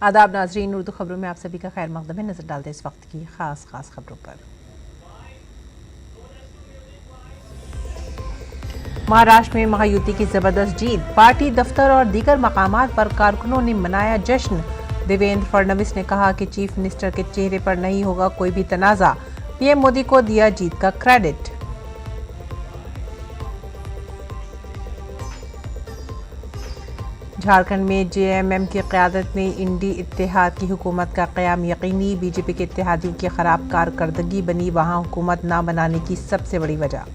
आदाब नाजरीन, उर्दू खबरों में आप सभी का खैर मकदम है। नजर डालते इस वक्त की खास खबरों पर। महाराष्ट्र में महायुति की जबरदस्त जीत, पार्टी दफ्तर और दीगर मकामात पर कारकुनों ने मनाया जश्न। देवेंद्र फडणवीस ने कहा कि चीफ मिनिस्टर के चेहरे पर नहीं होगा कोई भी तनाजा। पीएम मोदी को दिया जीत का क्रेडिट। झारखंड में जेएमएम की क़यादत में इंडी इत्तेहाद की हुकूमत का क़याम यकीनी। बीजेपी के इत्तेहादियों की खराब कारकर्दगी बनी वहां हुकूमत न बनाने की सबसे बड़ी वजह।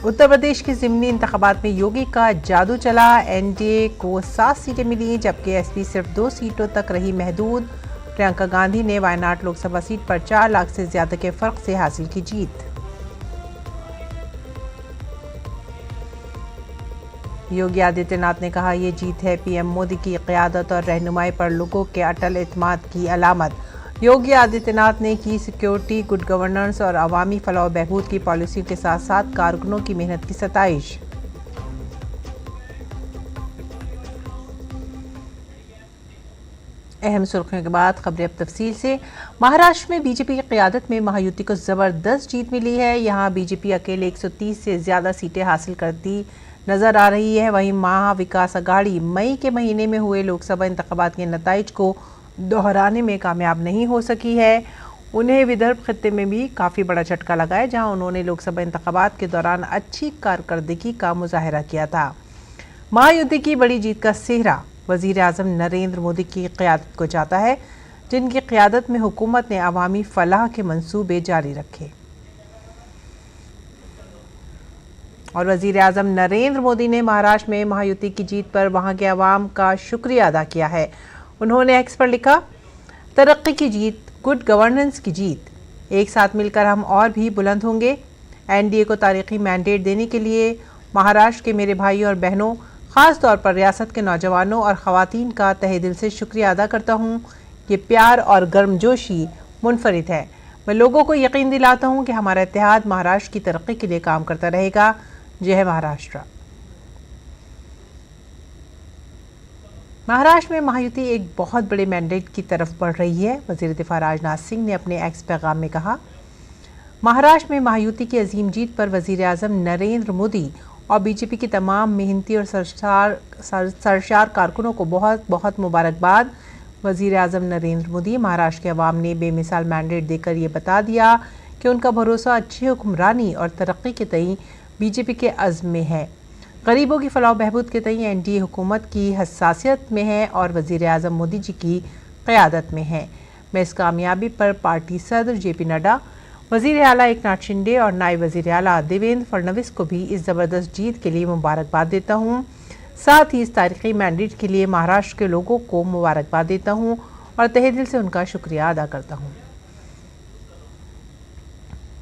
उत्तर प्रदेश के ज़िमनी इंतखाबात में योगी का जादू चला। एनडीए को 7 सीटें मिली, जबकि एसपी सिर्फ 2 सीटों तक रही महदूद। प्रियंका गांधी ने वायनाड लोकसभा सीट पर 4 लाख से ज्यादा के फर्क से हासिल की जीत। योगी आदित्यनाथ ने कहा, ये जीत है पीएम मोदी की क़यादत और रहनुमाई पर लोगों के अटल एतमाद की अलामत। योगी आदित्यनाथ ने की सिक्योरिटी, गुड गवर्नेंस और अवामी फलाह बहबूद की पॉलिसियों के साथ साथ कारकुनों की मेहनत की सताइश। अहम सुर्खियों के बाद खबरें अब तफसील से। महाराष्ट्र में बीजेपी की क़यादत में महायुति को जबरदस्त जीत मिली है। यहां बीजेपी अकेले 130 से ज्यादा सीटें हासिल करती नजर आ रही है। वहीं महाविकास अघाड़ी मई के महीने में हुए लोकसभा इंतखाबात के नताइज को दोहराने में कामयाब नहीं हो सकी है। उन्हें विदर्भ खित्ते में भी काफ़ी बड़ा झटका लगा है, जहां उन्होंने लोकसभा इंतखाबात के दौरान अच्छी कारकर्दगी का मुजाहरा किया था। महायुति की बड़ी जीत का सेहरा वज़ीर आज़म नरेंद्र मोदी की क़यादत को जाता है, जिनकी क़यादत में हुकूमत ने अवामी फलाह के मंसूबे जारी रखे और वज़ीर आज़म नरेंद्र मोदी ने महाराष्ट्र में महायुति की जीत पर वहां के अवाम का शुक्रिया अदा किया है। उन्होंने एक्स पर लिखा, तरक्की की जीत, गुड गवर्नेंस की जीत, एक साथ मिलकर हम और भी बुलंद होंगे। एनडीए को तारीखी मैंडेट देने के लिए महाराष्ट्र के मेरे भाई और बहनों, ख़ास तौर पर रियासत के नौजवानों और ख़वातीन का तहे दिल से शुक्रिया अदा करता हूँ। ये प्यार और गर्मजोशी मुनफरिद है। मैं लोगों को यकीन दिलाता हूँ कि हमारा इत्तेहाद महाराष्ट्र की तरक्की के लिए काम करता रहेगा। जय है महाराष्ट्र। महाराष्ट्र में महायुति एक बहुत बड़े मैंडेट की तरफ बढ़ रही है। वज़ीर दिफा राजनाथ सिंह ने अपने एक्स पैगाम में कहा, महाराष्ट्र में महायुति की अजीम जीत पर वज़ीर आज़म नरेंद्र मोदी और बीजेपी की तमाम मेहनती और सरशार कारकुनों को बहुत बहुत मुबारकबाद। वज़ीर आज़म नरेंद्र मोदी, महाराष्ट्र के अवाम ने बेमिसाल मैंडेट देकर ये बता दिया कि उनका भरोसा अच्छी हुक्मरानी और तरक्की के तई बीजेपी के अज़्म में है। गरीबों की फलाह बहबूद के तई एनडीए हुकूमत की हसासियत में है और वज़ीर आज़म मोदी जी की क़यादत में है। मैं इस कामयाबी पर पार्टी सदर जेपी नड्डा, वज़ीर आला एकनाथ शिंदे और नायब वज़ीर आला देवेंद्र फडणवीस को भी इस ज़बरदस्त जीत के लिए मुबारकबाद देता हूँ। साथ ही इस तारीखी मैंडेट के लिए महाराष्ट्र के लोगों को मुबारकबाद देता हूँ और तहे दिल से उनका शुक्रिया अदा करता हूँ।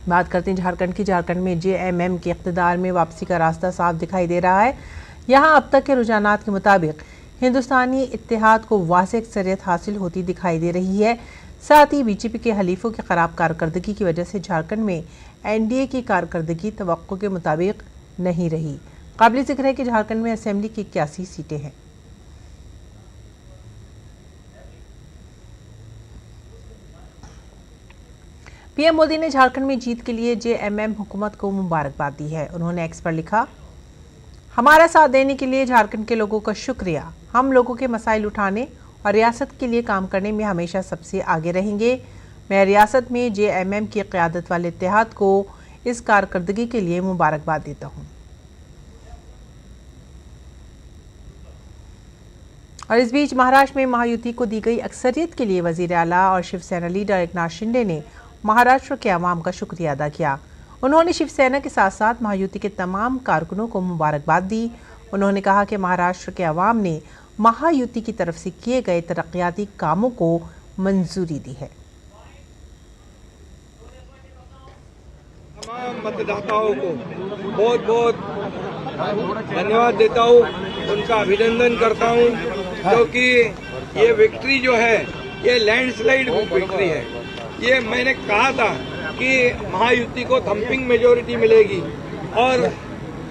बात करते हैं झारखंड की। झारखंड में जेएमएम के इक़्तिदार में वापसी का रास्ता साफ दिखाई दे रहा है। यहाँ अब तक के रुझानात के मुताबिक हिंदुस्तानी इत्तेहाद को वाज़ेह अक्सरियत हासिल होती दिखाई दे रही है। साथ ही बीजेपी के हलीफों की खराब कारकर्दगी की वजह से झारखंड में एनडीए की कारकर्दगी तवक्को के मुताबिक नहीं रही। काबिल ज़िक्र है कि झारखंड में असेंबली की 81 सीटें हैं। पीएम मोदी ने झारखंड में जीत के लिए जेएमएम हुकूमत को मुबारकबाद दी है। उन्होंने एक्स पर लिखा, हमारा साथ देने के लिए झारखंड के लोगों का शुक्रिया। हम लोगों के मसाइल उठाने और रियासत के लिए काम करने में हमेशा सबसे आगे रहेंगे। मैं रियासत में जेएमएम की क़यादत वाले इत्तेहाद को इस कारकर्दगी के लिए मुबारकबाद देता हूँ। और इस बीच महाराष्ट्र में महायुति को दी गई अक्सरियत के लिए वज़ीर आला और शिवसेना लीडर एकनाथ शिंदे ने महाराष्ट्र के अवाम का शुक्रिया अदा किया। उन्होंने शिवसेना के साथ साथ महायुति के तमाम कारकुनों को मुबारकबाद दी। उन्होंने कहा कि महाराष्ट्र के अवाम ने महायुति की तरफ से किए गए तरक्याती कामों को मंजूरी दी है। तमाम मतदाताओं को बहुत बहुत धन्यवाद देता हूँ, उनका अभिनंदन करता हूँ, क्योंकि ये विक्ट्री जो है ये लैंडस्लाइड विक्ट्री है। ये मैंने कहा था कि महायुति को थंपिंग मेजॉरिटी मिलेगी और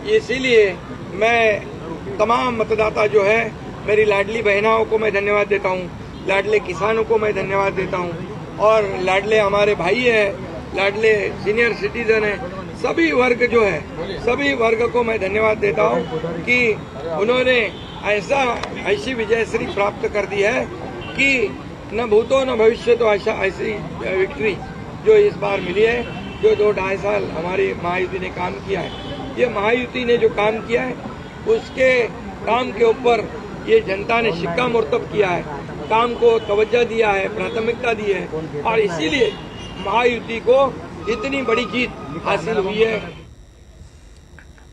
इसीलिए मैं तमाम मतदाता जो है, मेरी लाडली बहनाओं को मैं धन्यवाद देता हूँ, लाडले किसानों को मैं धन्यवाद देता हूँ और लाडले हमारे भाई हैं, लाडले सीनियर सिटीजन हैं, सभी वर्ग जो है, सभी वर्ग को मैं धन्यवाद देता हूँ कि उन्होंने ऐसी विजयश्री प्राप्त कर दी है कि न भूतो न भविष्य तो ऐसी विक्ट्री जो इस बार मिली है, जो 2-2.5 साल हमारी महायुति ने काम किया है। ये महायुति ने जो काम किया है उसके काम के ऊपर ये जनता ने शिक्कामोर्तब किया है, काम को तवज्जो दिया है, प्राथमिकता दी है और इसीलिए महायुति को इतनी बड़ी जीत हासिल हुई है।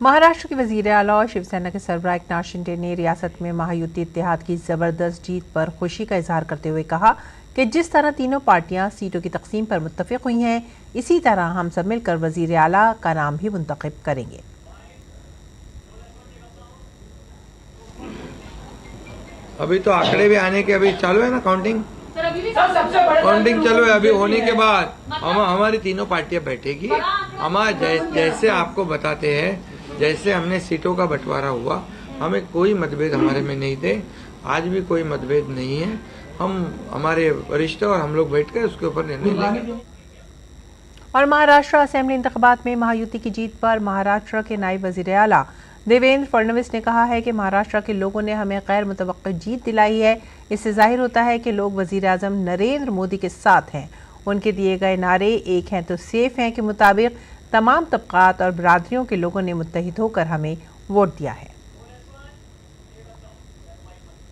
महाराष्ट्र के वजीर आला और शिवसेना के सरबराह एकनाथ शिंदे ने रियासत में महायुति इत्तेहाद की जबरदस्त जीत पर खुशी का इजहार करते हुए कहा कि जिस तरह तीनों पार्टियां सीटों की तकसीम पर मुत्तफिक हुई हैं, इसी तरह हम सब मिलकर वजीर आला का नाम भी मुंतखब करेंगे। अभी तो आंकड़े भी आने के अभी चालू है ना, काउंटिंग चालू है। अभी होने के बाद हमारी तीनों पार्टियां बैठेगी। हमारा जैसे आपको बताते हैं, जैसे हमने सीटों का बंटवारा हुआ, हमें कोई मतभेद हमारे में नहीं थे, आज भी कोई मतभेद नहीं है। हम हमारे वरिष्ठ और हम लोग बैठकर उसके ऊपर निर्णय लेंगे। और महाराष्ट्र असेंबली इंतखाबात में महायुति की जीत पर महाराष्ट्र के नायब वजीर आला देवेंद्र फडणवीस ने कहा है कि महाराष्ट्र के लोगों ने हमें गैर मुतवक्किल जीत दिलाई है। इससे जाहिर होता है कि लोग वजीर आजम नरेंद्र मोदी के साथ हैं। उनके दिए गए नारे एक हैं तो सेफ हैं के मुताबिक तमाम तबकात और बरादरियों के लोगों ने मुत्तहिद होकर हमें वोट दिया है।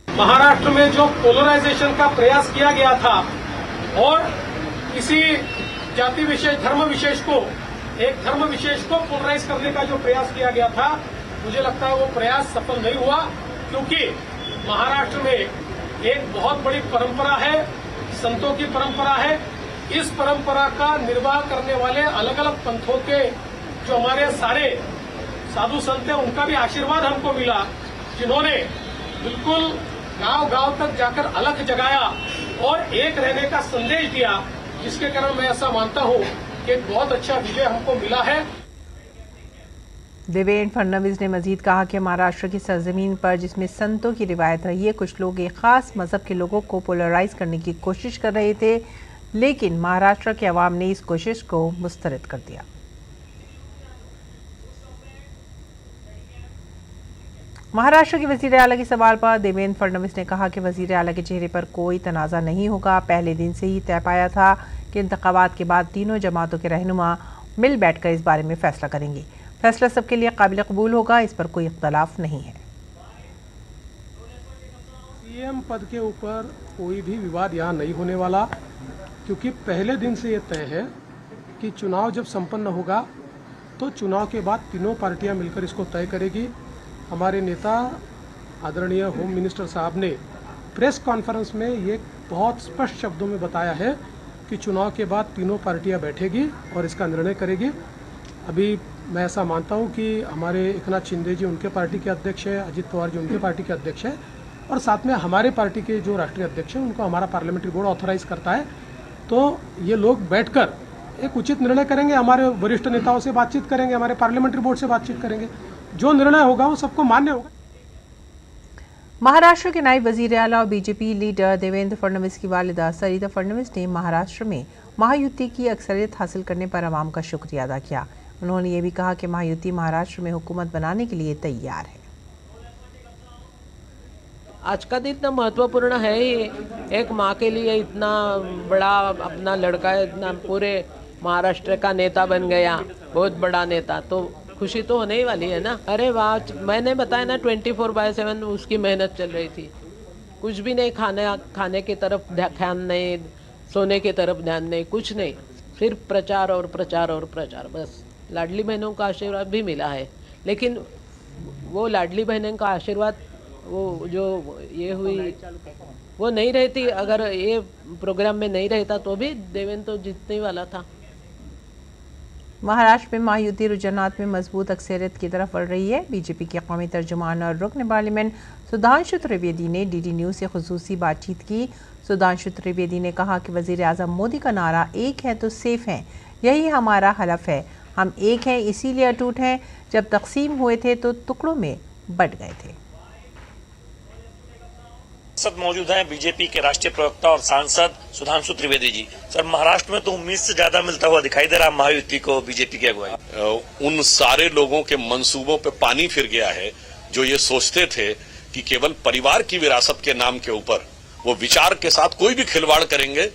महाराष्ट्र में जो पोलराइजेशन का प्रयास किया गया था और किसी जाति विशेष, धर्म विशेष को, एक धर्म विशेष को पोलराइज करने का जो प्रयास किया गया था, मुझे लगता है वो प्रयास सफल नहीं हुआ, क्योंकि महाराष्ट्र में एक बहुत बड़ी परंपरा है, संतों की परंपरा है। इस परंपरा का निर्वाह करने वाले अलग अलग पंथों के जो हमारे सारे साधु संत हैं, उनका भी आशीर्वाद हमको मिला, जिन्होंने बिल्कुल गांव-गांव तक जाकर अलख जगाया और एक रहने का संदेश दिया, जिसके कारण मैं ऐसा मानता हूं कि एक बहुत अच्छा विजय हमको मिला है। देवेंद्र फडणवीस ने मजीद कहा कि महाराष्ट्र की सरजमीन पर जिसमें संतों की रिवायत रही है, कुछ लोग एक खास मजहब के लोगों को पोलराइज करने की कोशिश कर रहे थे, लेकिन महाराष्ट्र के अवाम ने इस कोशिश को मुस्तरद कर दिया। महाराष्ट्र के वजीर आला के सवाल पर देवेंद्र फडणवीस ने कहा कि वजीर आला के चेहरे पर कोई तनाज़ा नहीं होगा। पहले दिन से ही तय पाया था कि इंतखाबात के बाद तीनों जमातों के रहनुमा मिल बैठकर इस बारे में फैसला करेंगे। फैसला सबके लिए काबिल कबूल होगा, इस पर कोई इख्तलाफ नहीं है। सीएम पद के ऊपर कोई भी विवाद यहाँ नहीं होने वाला, क्योंकि पहले दिन से ये तय है कि चुनाव जब संपन्न होगा तो चुनाव के बाद तीनों पार्टियां मिलकर इसको तय करेगी। हमारे नेता आदरणीय होम मिनिस्टर साहब ने प्रेस कॉन्फ्रेंस में ये बहुत स्पष्ट शब्दों में बताया है कि चुनाव के बाद तीनों पार्टियां बैठेगी और इसका निर्णय करेगी। अभी मैं ऐसा मानता हूं कि हमारे एकनाथ शिंदे जी उनके पार्टी के अध्यक्ष है, अजित पवार जी उनके पार्टी के अध्यक्ष है, और साथ में हमारे पार्टी के जो राष्ट्रीय अध्यक्ष हैं उनको हमारा पार्लियामेंट्री बोर्ड ऑथराइज करता है। तो ये लोग बैठकर एक उचित निर्णय करेंगे, हमारे वरिष्ठ नेताओं से बातचीत करेंगे, हमारे पार्लियामेंट्री बोर्ड से बातचीत करेंगे, जो निर्णय होगा वो सबको मान्य होगा। महाराष्ट्र के नायब वजीर आला और बीजेपी लीडर देवेंद्र फडणवीस की वालिदा सरिता फडणवीस ने महाराष्ट्र में महायुति की अक्सरियत हासिल करने पर आवाम का शुक्रिया अदा किया। उन्होंने ये भी कहा कि महायुति महाराष्ट्र में हुकूमत बनाने के लिए तैयार है। आज का दिन इतना महत्वपूर्ण है ही, एक माँ के लिए इतना बड़ा अपना लड़का इतना पूरे महाराष्ट्र का नेता बन गया, बहुत बड़ा नेता, तो खुशी तो होने ही वाली है ना। अरे वाह, मैंने बताया ना 24/7 उसकी मेहनत चल रही थी। कुछ भी नहीं, खाने की तरफ ध्यान नहीं, सोने की तरफ ध्यान नहीं, कुछ नहीं, सिर्फ प्रचार और प्रचार और प्रचार। बस लाडली बहनों का आशीर्वाद भी मिला है, लेकिन वो लाडली बहनों का आशीर्वाद वो जो ये हुई वो नहीं रहती, अगर ये प्रोग्राम में नहीं रहता तो भी देवेंद्र तो जीतने वाला था। महाराष्ट्र में महायुति रुझानात में मजबूत अक्सरियत की तरफ बढ़ रही है। बीजेपी के कौमी तर्जुमान और रुकन पार्लियामेंट सुधांशु त्रिवेदी ने डीडी न्यूज़ से खुसूसी बातचीत की। सुधांशु त्रिवेदी ने कहा कि वजीर आजम मोदी का नारा एक है तो सेफ हैं, यही हमारा हलफ है। हम एक हैं इसीलिए अटूट हैं, जब तकसीम हुए थे तो टुकड़ों में बंट गए थे। सद मौजूद हैं बीजेपी के राष्ट्रीय प्रवक्ता और सांसद सुधांशु त्रिवेदी जी। सर, महाराष्ट्र में तो उम्मीद से ज्यादा मिलता हुआ दिखाई दे रहा है महायुति को बीजेपी की अगुवाई। उन सारे लोगों के मंसूबों पे पानी फिर गया है जो ये सोचते थे कि केवल परिवार की विरासत के नाम के ऊपर वो विचार के साथ कोई भी खिलवाड़ करेंगे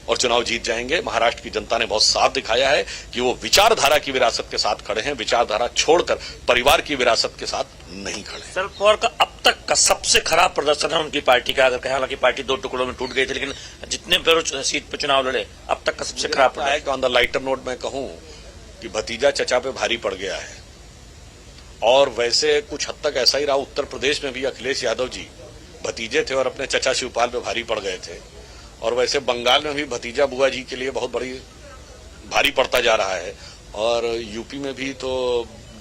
और चुनाव जीत जाएंगे। महाराष्ट्र की जनता ने बहुत साफ दिखाया है कि वो विचारधारा की विरासत के साथ खड़े हैं, विचारधारा छोड़कर परिवार की विरासत के साथ नहीं खड़े। शरद पवार का अब तक का सबसे खराब प्रदर्शन है उनकी पार्टी का। अगर कहा, हालांकि पार्टी 2 टुकड़ों में टूट गई थी, लेकिन जितने सीट पे चुनाव लड़े अब तक का सबसे खराब है। ऑन द लाइटर नोट मैं कहूं कि भतीजा चचा पे भारी पड़ गया है, और वैसे कुछ हद तक ऐसा ही रहा उत्तर प्रदेश में भी। अखिलेश यादव जी भतीजे थे और अपने चचा शिवपाल पे भारी पड़ गए थे, और वैसे बंगाल में भी भतीजा बुआ जी के लिए बहुत बड़ी भारी पड़ता जा रहा है, और यूपी में भी तो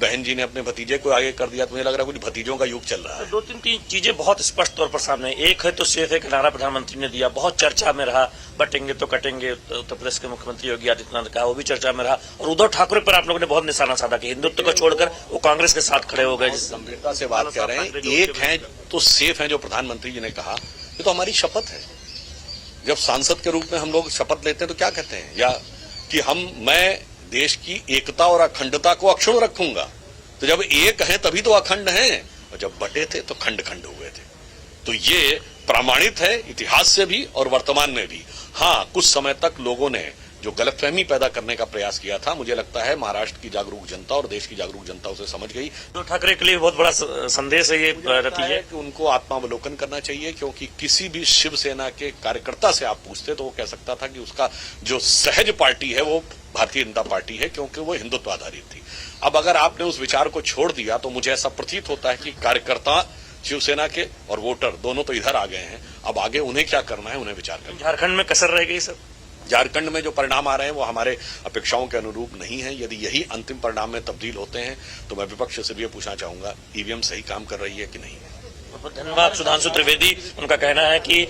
बहन जी ने अपने भतीजे को आगे कर दिया। तो मुझे लग रहा है कुछ भतीजों का युग चल रहा है। 2-3 चीजें बहुत स्पष्ट तौर पर सामने। एक है तो सेफ एक नारा प्रधानमंत्री ने दिया, बहुत चर्चा में रहा, बटेंगे तो कटेंगे। उत्तर प्रदेश के मुख्यमंत्री योगी आदित्यनाथ का वो भी चर्चा में रहा, और उद्धव ठाकरे पर आप लोगों ने बहुत निशाना साधा कि हिंदुत्व को छोड़कर वो कांग्रेस के साथ खड़े हो गए। जिस गंभीरता से बात कर रहे हैं, एक है तो सेफ है जो प्रधानमंत्री जी ने कहा, ये तो हमारी शपथ है। जब सांसद के रूप में हम लोग शपथ लेते हैं तो क्या कहते हैं, या कि मैं देश की एकता और अखंडता को अक्षुण्ण रखूंगा। तो जब एक है तभी तो अखंड हैं, और जब बटे थे तो खंड खंड हुए थे। तो ये प्रमाणित है इतिहास से भी और वर्तमान में भी। हाँ, कुछ समय तक लोगों ने जो गलतफहमी पैदा करने का प्रयास किया था, मुझे लगता है महाराष्ट्र की जागरूक जनता और देश की जागरूक जनता उसे समझ गई। उद्धव ठाकरे के लिए बहुत बड़ा संदेश है ये नतीजे कि उनको आत्मावलोकन करना चाहिए, क्योंकि किसी भी शिवसेना के कार्यकर्ता से आप पूछते तो वो कह सकता था कि उसका जो सहज पार्टी है वो भारतीय जनता पार्टी है, क्योंकि वो हिंदुत्व आधारित थी। अब अगर आपने उस विचार को छोड़ दिया तो मुझे ऐसा प्रतीत होता है कि कार्यकर्ता शिवसेना के और वोटर दोनों तो इधर आ गए हैं। अब आगे उन्हें क्या करना है, उन्हें विचार करना। झारखंड में कसर रह गई सर। झारखंड में जो परिणाम आ रहे हैं वो हमारे अपेक्षाओं के अनुरूप नहीं है। यदि यही अंतिम परिणाम में तब्दील होते हैं तो मैं विपक्ष से भी ये पूछना चाहूंगा, ईवीएम सही काम कर रही है कि नहीं है। धन्यवाद सुधांशु त्रिवेदी। उनका कहना है कि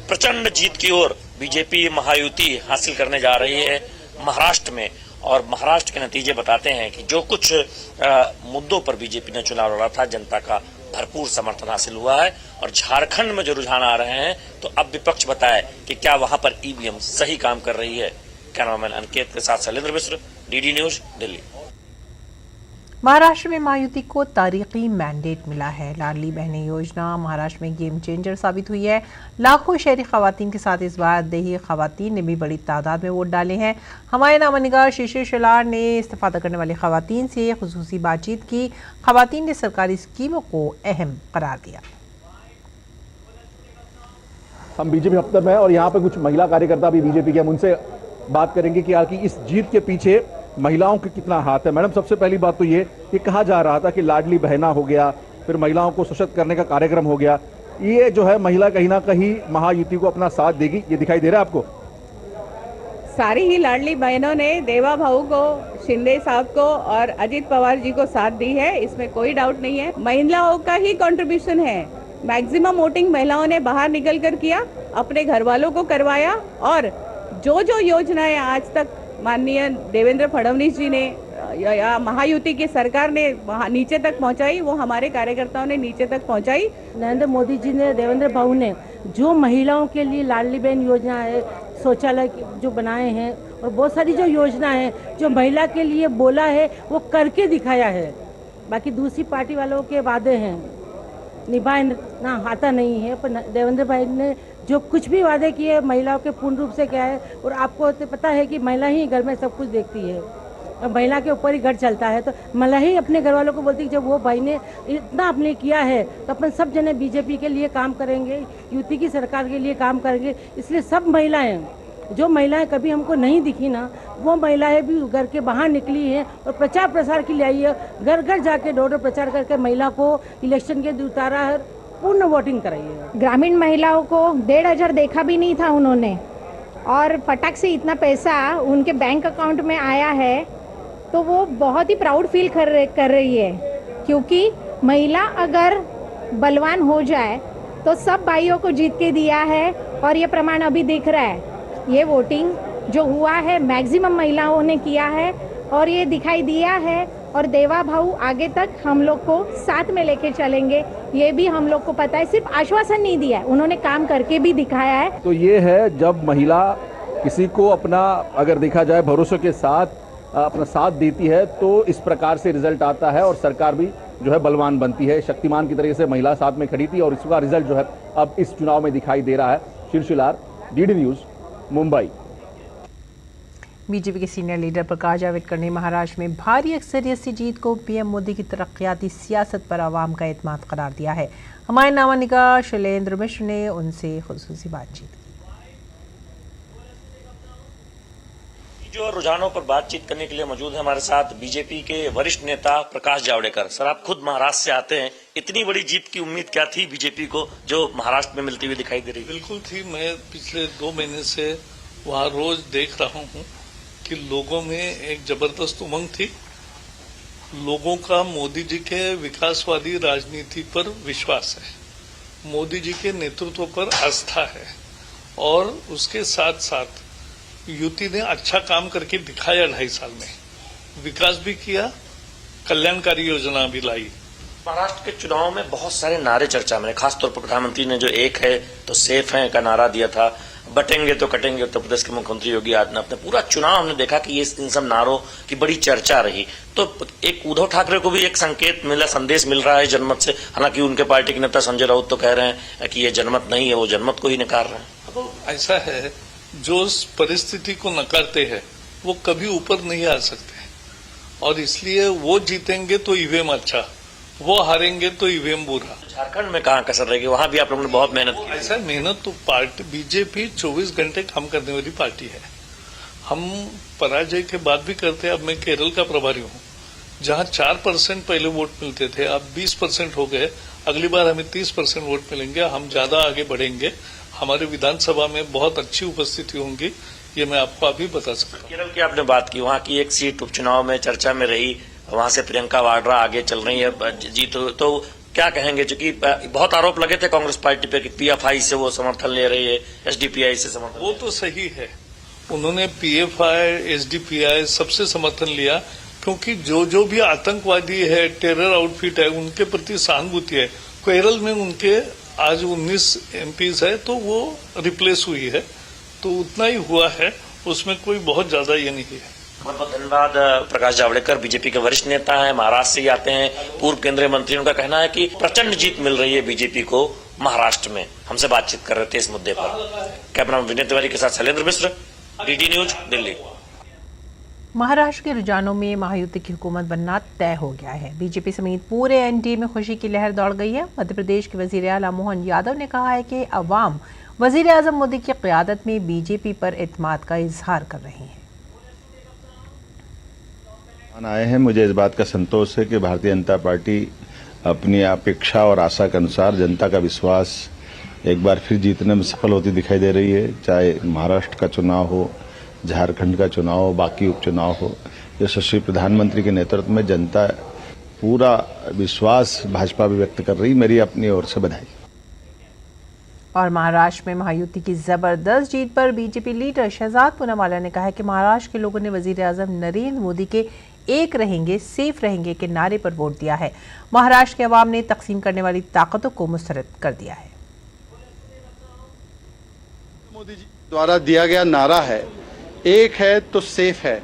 प्रचंड जीत की ओर बीजेपी महायुति हासिल करने जा रही है महाराष्ट्र में, और महाराष्ट्र के नतीजे बताते हैं कि जो कुछ मुद्दों पर बीजेपी ने चुनाव लड़ा था, जनता का भरपूर समर्थन हासिल हुआ है। और झारखंड में जो रुझान आ रहे हैं, तो अब विपक्ष बताए कि क्या वहां पर ईवीएम सही काम कर रही है। कैमरामैन अंकित के साथ शैलेंद्र मिश्र, डीडी न्यूज, दिल्ली। महाराष्ट्र में महायुति को तारीखी मैंडेट मिला है। लाडली बहनें योजना महाराष्ट्र में गेम चेंजर साबित हुई है। लाखों शहरी खवातीन के साथ इस बार देही खवातीन ने भी बड़ी तादाद में वोट डाले हैं। हमारे नामनिगार शिशिर शलार ने इस्तीफा करने वाली खवातीन से खुसूसी बातचीत की। खवातीन ने सरकारी स्कीमों को अहम करार दिया। हम बीजेपी दफ्तर में, और यहाँ पे कुछ महिला कार्यकर्ता भी बीजेपी के, हम उनसे बात करेंगे कि इस जीत के पीछे महिलाओं के कितना हाथ है। मैडम, सबसे पहली बात तो ये कहा जा रहा था कि लाडली बहना हो गया, फिर महिलाओं को सशक्त करने का कार्यक्रम हो गया, ये जो है महिला कहीं ना कहीं महायुति को अपना साथ देगी, ये दिखाई दे रहा है आपको? सारी ही लाडली बहनों ने देवा भाऊ को, शिंदे साहब को और अजित पवार जी को साथ दी है, इसमें कोई डाउट नहीं है। महिलाओं का ही कंट्रीब्यूशन है। मैक्सिमम वोटिंग महिलाओं ने बाहर निकल कर किया, अपने घर वालों को करवाया, और जो योजनाएं आज तक माननीय देवेंद्र फडणवीस जी ने या महायुति की सरकार ने नीचे तक पहुंचाई, वो हमारे कार्यकर्ताओं ने नीचे तक पहुंचाई। नरेंद्र मोदी जी ने, देवेंद्र भाऊ ने जो महिलाओं के लिए लाडली बहन योजना है, शौचालय जो बनाए हैं, और बहुत सारी जो योजना है जो महिला के लिए बोला है वो करके दिखाया है। बाकी दूसरी पार्टी वालों के वादे हैं, निभाना आता नहीं है, पर देवेंद्र भाई ने जो कुछ भी वादे किए महिलाओं के पूर्ण रूप से क्या है। और आपको तो पता है कि महिला ही घर में सब कुछ देखती है, और महिला के ऊपर ही घर चलता है। तो महिला ही अपने घर वालों को बोलती है जब वो भाई ने इतना अपने किया है तो अपन सब जने बीजेपी के लिए काम करेंगे, युति की सरकार के लिए काम करेंगे। इसलिए सब महिलाएं, जो महिलाएं कभी हमको नहीं दिखी ना, वो महिलाएं भी घर के बाहर निकली हैं और प्रचार प्रसार के लिए आई है। घर घर जाके डोर प्रचार करके महिला को इलेक्शन के उतारा है, पूर्ण वोटिंग कराई है। ग्रामीण महिलाओं को 1,500 देखा भी नहीं था उन्होंने, और फटाक से इतना पैसा उनके बैंक अकाउंट में आया है, तो वो बहुत ही प्राउड फील कर रही है। क्योंकि महिला अगर बलवान हो जाए तो सब भाइयों को जीत के दिया है, और ये प्रमाण अभी दिख रहा है। ये वोटिंग जो हुआ है मैक्सिमम महिलाओं ने किया है, और ये दिखाई दिया है और देवा भाऊ आगे तक हम लोग को साथ में लेके चलेंगे, ये भी हम लोग को पता है। सिर्फ आश्वासन नहीं दिया है, उन्होंने काम करके भी दिखाया है। तो ये है जब महिला किसी को अपना, अगर देखा जाए, भरोसे के साथ अपना साथ देती है तो इस प्रकार से रिजल्ट आता है और सरकार भी जो है बलवान बनती है। शक्तिमान की तरीके से महिला साथ में खड़ी थी और इसका रिजल्ट जो है अब इस चुनाव में दिखाई दे रहा है। शीर्षिलार, डीडी न्यूज, मुंबई। बीजेपी के सीनियर लीडर प्रकाश जावड़ेकर ने महाराष्ट्र में भारी अक्सरियत से जीत को पीएम मोदी की तरक्याती सियासत पर आवाम का एतमाद करार दिया है। हमारे नामानिगार शैलेंद्र मिश्र ने उनसे खुसूसी बातचीत की। जो रुझानों पर बातचीत करने के लिए मौजूद है हमारे साथ बीजेपी के वरिष्ठ नेता प्रकाश जावड़ेकर। सर, आप खुद महाराष्ट्र से आते हैं, इतनी बड़ी जीत की उम्मीद क्या थी बीजेपी को जो महाराष्ट्र में मिलती हुई दिखाई दे रही? बिल्कुल थी। मैं पिछले 2 महीने से वहां रोज देख रहा हूं कि लोगों में एक जबरदस्त उमंग थी। लोगों का मोदी जी के विकासवादी राजनीति पर विश्वास है, मोदी जी के नेतृत्व पर आस्था है और उसके साथ साथ युति ने अच्छा काम करके दिखाया। 2.5 साल में विकास भी किया, कल्याणकारी योजना भी लाई। महाराष्ट्र के चुनाव में बहुत सारे नारे चर्चा में, खासतौर पर प्रधानमंत्री ने जो एक है तो सेफ है का नारा दिया था, बटेंगे तो कटेंगे उत्तर प्रदेश के मुख्यमंत्री योगी आदित्यनाथ ने। पूरा चुनाव हमने देखा कि ये इन सब नारों की बड़ी चर्चा रही। तो एक उद्धव ठाकरे को भी एक संकेत मिला, संदेश मिल रहा है जनमत से। हालांकि उनके पार्टी के नेता संजय राउत तो कह रहे हैं कि ये जनमत नहीं है, वो जनमत को ही नकार रहे हैं। तो ऐसा है, जो परिस्थिति को नकारते हैं वो कभी ऊपर नहीं आ सकते और इसलिए वो जीतेंगे तो ईवीएम अच्छा, वो हारेंगे तो ईवीएम बुरा। झारखंड में कहाँ कसर रहेगी? वहां भी आप लोगों ने बहुत मेहनत की। ऐसा मेहनत तो पार्टी बीजेपी 24 घंटे काम करने वाली पार्टी है। हम पराजय के बाद भी करते हैं। अब मैं केरल का प्रभारी हूँ, जहाँ 4% पहले वोट मिलते थे, अब 20% हो गए। अगली बार हमें 30% वोट मिलेंगे, हम ज्यादा आगे बढ़ेंगे। हमारे विधानसभा में बहुत अच्छी उपस्थिति होंगी, ये मैं आपको अभी बता सकता हूँ। केरल की आपने बात की, वहाँ की एक सीट उपचुनाव में चर्चा में रही, वहां से प्रियंका वाड्रा आगे चल रही है जीत। तो क्या कहेंगे, चूंकि बहुत आरोप लगे थे कांग्रेस पार्टी पे कि पीएफआई से वो समर्थन ले रही है, एसडीपीआई से समर्थन। वो तो सही है, उन्होंने पीएफआई, एसडीपीआई सबसे समर्थन लिया क्योंकि जो भी आतंकवादी है, टेरर आउटफिट है, उनके प्रति सहानुभूति है। केरल में उनके आज 19 एमपीज है तो वो रिप्लेस हुई है, तो उतना ही हुआ है, उसमें कोई बहुत ज्यादा ये नहीं है। बहुत बहुत धन्यवाद। प्रकाश जावड़ेकर बीजेपी के वरिष्ठ नेता हैं, महाराष्ट्र से ही आते हैं, पूर्व केंद्रीय मंत्री। उनका कहना है कि प्रचंड जीत मिल रही है बीजेपी को महाराष्ट्र में। हमसे बातचीत कर रहे थे इस मुद्दे पर। कैमरा विनय तिवारी के साथ शैलेंद्र मिश्र, डीडी न्यूज, दिल्ली। महाराष्ट्र के रुझानों में महायुति की हुकूमत बनना तय हो गया है। बीजेपी समेत पूरे एनडीए में खुशी की लहर दौड़ गई है। मध्य प्रदेश के वजीर आला मोहन यादव ने कहा है कि अवाम वजीर आजम मोदी की क़यादत में बीजेपी पर एतमाद का इजहार कर रहे हैं। आए हैं, मुझे इस बात का संतोष है कि भारतीय जनता पार्टी अपनी अपेक्षा और आशा के अनुसार जनता का विश्वास एक बार फिर जीतने में सफल होती दिखाई दे रही है। चाहे महाराष्ट्र का चुनाव हो, झारखंड का चुनाव हो, बाकी उपचुनाव हो, यशस्वी प्रधानमंत्री के नेतृत्व में जनता पूरा विश्वास भाजपा भी व्यक्त कर रही। मेरी अपनी ओर से बधाई। और महाराष्ट्र में महायुति की जबरदस्त जीत पर बीजेपी लीडर शहजाद पूनावाला ने कहा है कि महाराष्ट्र के लोगों ने वजीर आजम नरेंद्र मोदी के एक रहेंगे, सेफ रहेंगे के नारे पर वोट दिया है। महाराष्ट्र के अवाम ने तकसीम करने वाली ताकतों को मुस्तरद कर दिया है। मोदी जी द्वारा दिया गया नारा है, एक है तो सेफ है।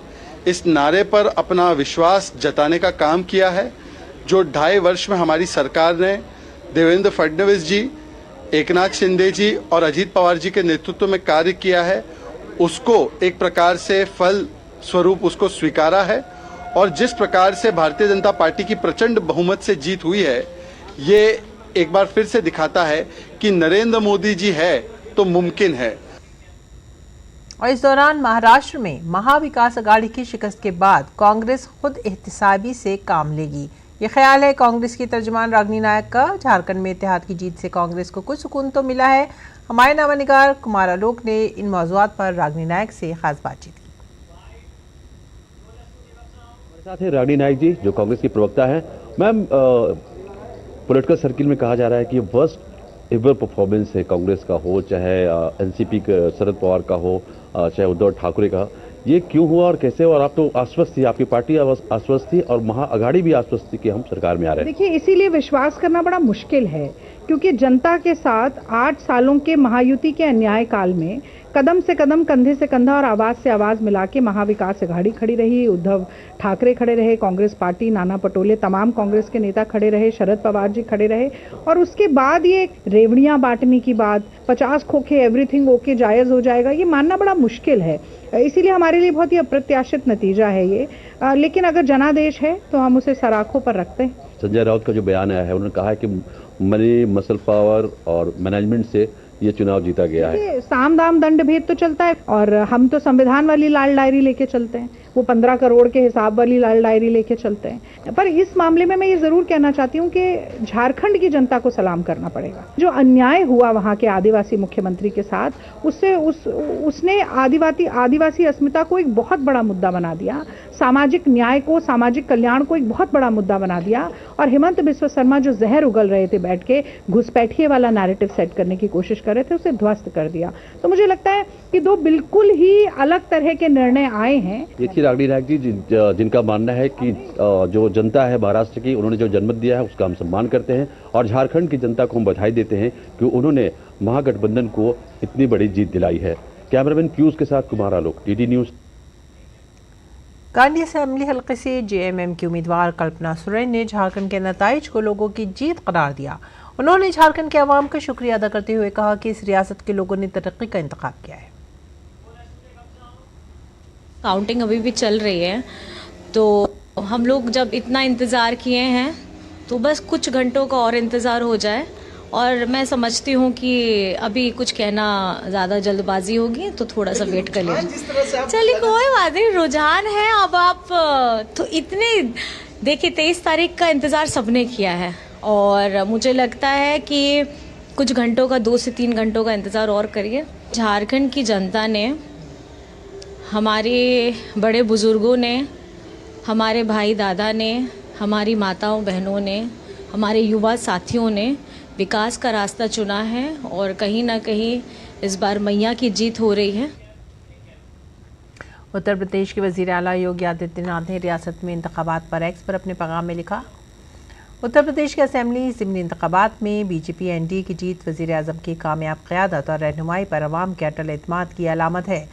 इस नारे पर अपना विश्वास जताने का काम किया है। जो 2.5 वर्ष में हमारी सरकार ने देवेंद्र फडणवीस जी, एकनाथ शिंदे जी और अजीत पवार जी के नेतृत्व में कार्य किया है, उसको एक प्रकार से फल स्वरूप उसको स्वीकारा है। और जिस प्रकार से भारतीय जनता पार्टी की प्रचंड बहुमत से जीत हुई है, ये एक बार फिर से दिखाता है कि नरेंद्र मोदी जी है तो मुमकिन है। और इस दौरान महाराष्ट्र में महाविकास अघाड़ी की शिकस्त के बाद कांग्रेस खुद एहतिसाबी से काम लेगी, ये ख्याल है कांग्रेस की तर्जुमान रागिनी नायक का। झारखंड में इत्तेहाद की जीत से कांग्रेस को कुछ सुकून तो मिला है। हमारे नामानिगार कुमार आलोक ने इन मौज़ूआत पर रागिनी नायक से खास बातचीत की। हमारे साथ है रागिनी नायक जी, जो कांग्रेस की प्रवक्ता है। मैम, पॉलिटिकल सर्किल में कहा जा रहा है कि वर्स्ट एवर परफॉर्मेंस है कांग्रेस का, हो चाहे एनसीपी के शरद पवार का हो, चाहे उद्धव ठाकरे का। ये क्यों हुआ और कैसे, और आप तो आश्वस्त थी, आपकी पार्टी आश्वस्त थी और महाअघाड़ी भी आश्वस्त थी कि हम सरकार में आ रहे हैं। देखिए, इसीलिए विश्वास करना बड़ा मुश्किल है, क्योंकि जनता के साथ 8 सालों के महायुति के अन्याय काल में कदम से कदम, कंधे से कंधा और आवाज से आवाज मिला के महाविकास अघाड़ी खड़ी रही। उद्धव ठाकरे खड़े रहे, कांग्रेस पार्टी, नाना पटोले, तमाम कांग्रेस के नेता खड़े रहे, शरद पवार जी खड़े रहे, और उसके बाद ये रेवड़ियां बांटने की बात, 50 खोखे एवरीथिंग ओके जायज हो जाएगा, ये मानना बड़ा मुश्किल है। इसीलिए हमारे लिए बहुत ही अप्रत्याशित नतीजा है ये, लेकिन अगर जनादेश है तो हम उसे सराखों पर रखते हैं। संजय राउत का जो बयान आया है, उन्होंने कहा है कि मनी, मसल पावर और मैनेजमेंट से ये चुनाव जीता गया है। साम दाम दंड भेद तो चलता है, और हम तो संविधान वाली लाल डायरी लेके चलते हैं, वो 15 करोड़ के हिसाब वाली लाल डायरी लेके चलते हैं। पर इस मामले में मैं ये जरूर कहना चाहती हूँ कि झारखंड की जनता को सलाम करना पड़ेगा। जो अन्याय हुआ वहाँ के आदिवासी मुख्यमंत्री के साथ, उसने आदिवासी अस्मिता को एक बहुत बड़ा मुद्दा बना दिया, सामाजिक न्याय को, सामाजिक कल्याण को एक बहुत बड़ा मुद्दा बना दिया, और हेमंत बिस्वा शर्मा जो जहर उगल रहे थे बैठ के, घुसपैठिए वाला नैरेटिव सेट करने की कोशिश कर रहे थे, उसे ध्वस्त कर दिया। तो मुझे लगता है कि दो बिल्कुल ही अलग तरह के निर्णय आए हैं। देखिए रागनी नायक जी, जिनका मानना है कि जो जनता है महाराष्ट्र की, उन्होंने जो जनमत दिया है उसका हम सम्मान करते हैं, और झारखंड की जनता को हम बधाई देते हैं कि उन्होंने महागठबंधन को इतनी बड़ी जीत दिलाई है। कैमरामैन पीयूष के साथ Kumar Alok, DD news. Kandi assembly हल्के से जेएमएम की उम्मीदवार कल्पना सोरेन ने झारखंड के नताइज को लोगों की जीत करार दिया। उन्होंने झारखंड के अवाम का शुक्रिया अदा करते हुए कहा कि इस रियासत के लोगों ने तरक्की का इंतखाब किया है। काउंटिंग अभी भी चल रही है, तो हम लोग जब इतना इंतज़ार किए हैं तो बस कुछ घंटों का और इंतज़ार हो जाए, और मैं समझती हूँ कि अभी कुछ कहना ज़्यादा जल्दबाजी होगी, तो थोड़ा सा वेट कर लीजिए। चलिए कोई बात नहीं, रुझान है। अब आप तो इतने देखिए 23 तारीख का इंतज़ार सबने किया है, और मुझे लगता है कि कुछ घंटों का, 2 से 3 घंटों का इंतज़ार और करिए। झारखंड की जनता ने, हमारे बड़े बुज़ुर्गों ने, हमारे भाई दादा ने, हमारी माताओं बहनों ने, हमारे युवा साथियों ने विकास का रास्ता चुना है, और कहीं ना कहीं इस बार मैया की जीत हो रही है। उत्तर प्रदेश के वज़ीर आला योगी आदित्यनाथ ने रियासत में इंतखाबात पर एक्स पर अपने पैगाम में लिखा, उत्तर प्रदेश के असेंबली ज़िमनी इंतखाबात में बीजेपी एनडीए की जीत वज़ीर आज़म की कामयाब क़यादत और रहनुमाई पर अवाम के अटल एतमाद की अलामत है।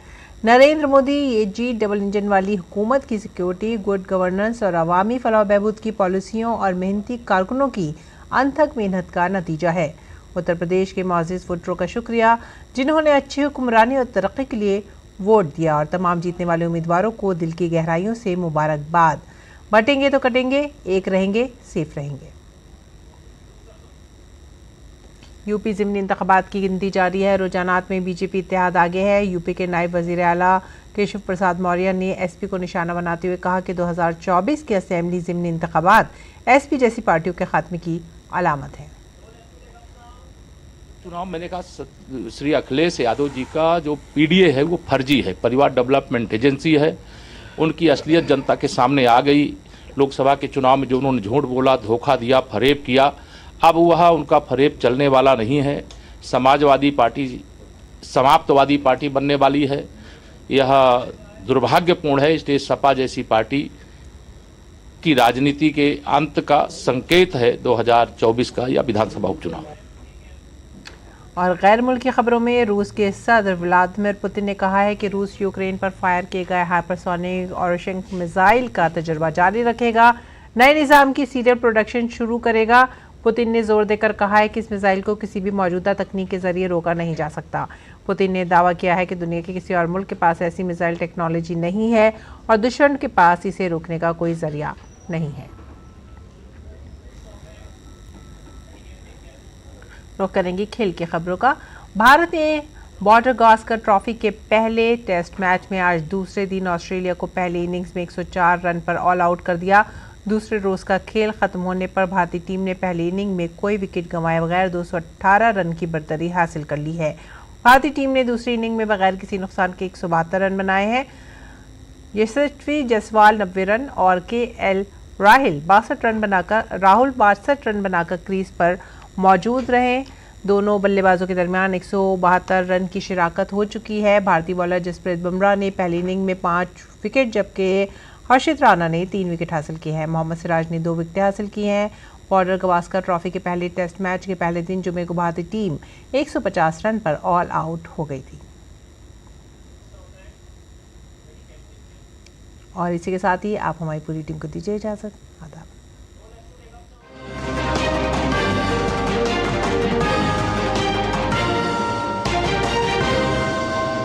नरेंद्र मोदी ये जीत डबल इंजन वाली हुकूमत की सिक्योरिटी, गुड गवर्नेंस और अवामी फलाह बहबूद की पॉलिसियों और मेहनती कारकुनों की अनथक मेहनत का नतीजा है। उत्तर प्रदेश के मुअज़्ज़िज़ वोटरों का शुक्रिया, जिन्होंने अच्छी हुक्मरानी और तरक्की के लिए वोट दिया, और तमाम जीतने वाले उम्मीदवारों को दिल की गहराइयों से मुबारकबाद। बटेंगे तो कटेंगे, एक रहेंगे, सेफ रहेंगे। यूपी ज़िमनी इंतखाबात की गिनती जारी है। रुझानात में बीजेपी इत्तेहाद आगे है। यूपी के नायब वज़ीर आला केशव प्रसाद मौर्य ने एसपी को निशाना बनाते हुए कहा कि 2024 के असेंबली ज़िमनी इंतखाबात एसपी जैसी पार्टियों के खात्मे की अलामत है। चुनाव मैंने कहा श्री अखिलेश यादव जी का जो पीडीए है वो फर्जी है, परिवार डेवलपमेंट एजेंसी है। उनकी असलियत जनता के सामने आ गई। लोकसभा के चुनाव में जो उन्होंने झूठ बोला, धोखा दिया, फरेब किया, अब वह उनका फरेब चलने वाला नहीं है। समाजवादी पार्टी समाप्तवादी पार्टी बनने वाली है। यह दुर्भाग्यपूर्ण है। इसलिए सपा जैसी पार्टी की राजनीति के अंत का संकेत है 2024 का या विधानसभा उपचुनाव। और गैर मुल्की खबरों में रूस के सदर व्लादिमीर पुतिन ने कहा है कि रूस यूक्रेन पर फायर किए गए हाइपरसोनिक ऑरशंक मिसाइल का तजुर्बा जारी रखेगा, नए निज़ाम की सीरियल प्रोडक्शन शुरू करेगा। पुतिन ने जोर देकर कहा है कि इस मिसाइल को किसी भी मौजूदा तकनीक के जरिए रोका नहीं जा सकता। पुतिन ने दावा किया है कि दुनिया के किसी और मुल्क के पास ऐसी मिसाइल टेक्नोलॉजी नहीं है और दुश्मन के पास इसे रोकने का कोई जरिया नहीं है। रुख करेंगे खेल की खबरों का। भारत ने बॉर्डर गावस्कर ट्रॉफी के पहले टेस्ट मैच में आज दूसरे दिन ऑस्ट्रेलिया को पहली इनिंग्स में 104 रन पर ऑल आउट कर दिया। दूसरे रोज का खेल खत्म होने पर भारतीय टीम ने पहली इनिंग में कोई विकेट गंवाए बगैर 218 रन की बर्तरी हासिल कर ली है। भारतीय टीम ने दूसरी इनिंग में बगैर किसी नुकसान के 172 रन बनाए हैं। यशस्वी जायसवाल 90 रन और राहुल 62 रन बनाकर क्रीज पर मौजूद रहे। दोनों बल्लेबाजों के दरमियान 172 रन की शिराकत हो चुकी है। भारतीय बॉलर जसप्रीत बुमराह ने पहली इनिंग में 5 विकेट जबकि हर्षित राणा ने 3 विकेट हासिल किए हैं। मोहम्मद सिराज ने 2 विकेटें हासिल की हैं। बॉर्डर गवास्कर ट्रॉफी के पहले टेस्ट मैच के पहले दिन जुमे को भारतीय टीम 150 रन पर ऑल आउट हो गई थी। और इसी के साथ ही आप हमारी पूरी टीम को दीजिए इजाजत।